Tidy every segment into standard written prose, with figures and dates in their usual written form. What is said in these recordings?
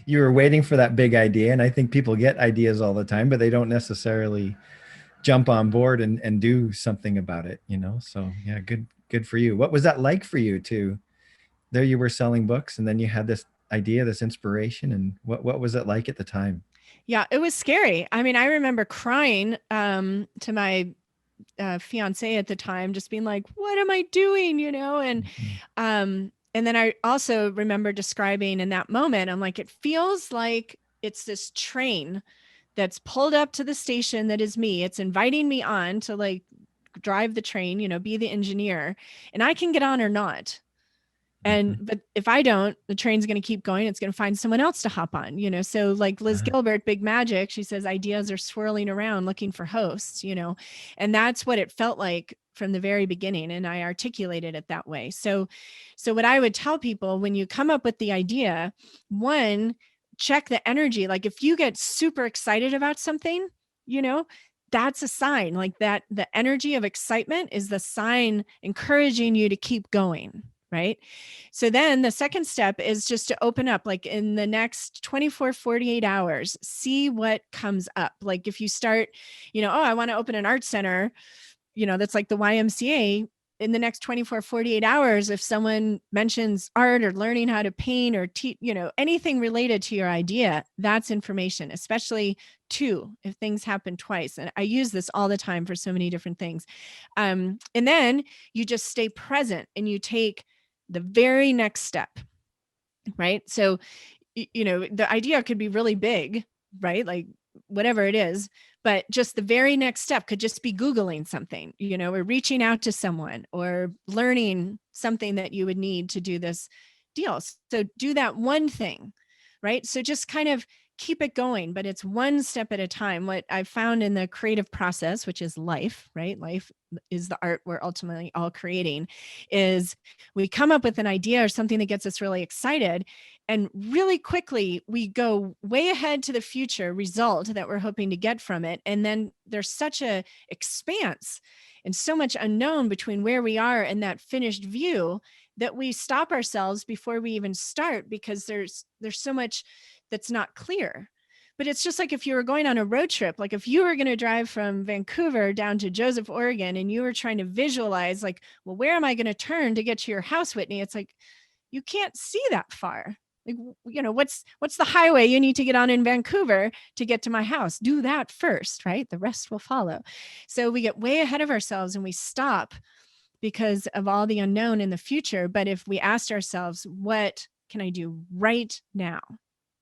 you were waiting for that big idea. And I think people get ideas all the time, but they don't necessarily jump on board and do something about it, you know? So yeah, good for you. What was that like for you to, there you were selling books and then you had this idea, this inspiration, and what was it like at the time? Yeah, it was scary. I mean, I remember crying to my fiance at the time, just being like, "What am I doing?" You know, Mhm. and then I also remember describing in that moment, I'm like, it feels like it's this train that's pulled up to the station that is me. It's inviting me on to like drive the train, you know, be the engineer, and I can get on or not. And Mhm. but if I don't, the train's going to keep going. It's going to find someone else to hop on, you know. So like Liz Ah, Gilbert, Big Magic, she says ideas are swirling around looking for hosts, you know. And that's what it felt like from the very beginning, and I articulated it that way. So what I would tell people when you come up with the idea, one, check the energy. Like if you get super excited about something, you know, that's a sign. Like that the energy of excitement is the sign encouraging you to keep going, right? So then the second step is just to open up, like in the next 24, 48 hours, see what comes up. Like if you start, you know, oh, I want to open an art center, you know, that's like the YMCA. In the next 24, 48 hours, if someone mentions art or learning how to paint or teach, you know, anything related to your idea, that's information, especially two, if things happen twice. And I use this all the time for so many different things. And then you just stay present and you take the very next step, right? So, you know, the idea could be really big, right? Like whatever it is, but just the very next step could just be Googling something, you know, or reaching out to someone or learning something that you would need to do this deal. So do that one thing, right? So just kind of keep it going, but it's one step at a time. What I've found in the creative process, which is life, right? Life is the art we're ultimately all creating, is we come up with an idea or something that gets us really excited. And really quickly, we go way ahead to the future result that we're hoping to get from it. And then there's such a expanse and so much unknown between where we are and that finished view that we stop ourselves before we even start because there's so much that's not clear. But it's just like if you were going on a road trip, like if you were going to drive from Vancouver down to Joseph, Oregon, and you were trying to visualize, like, well, where am I going to turn to get to your house, Whitney? It's like, you can't see that far. Like, you know, what's the highway you need to get on in Vancouver to get to my house? Do that first, right? The rest will follow. So we get way ahead of ourselves and we stop because of all the unknown in the future. But if we asked ourselves, what can I do right now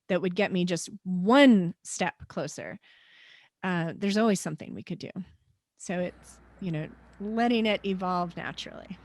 that would get me just one step closer? There's always something we could do. So it's, you know, letting it evolve naturally.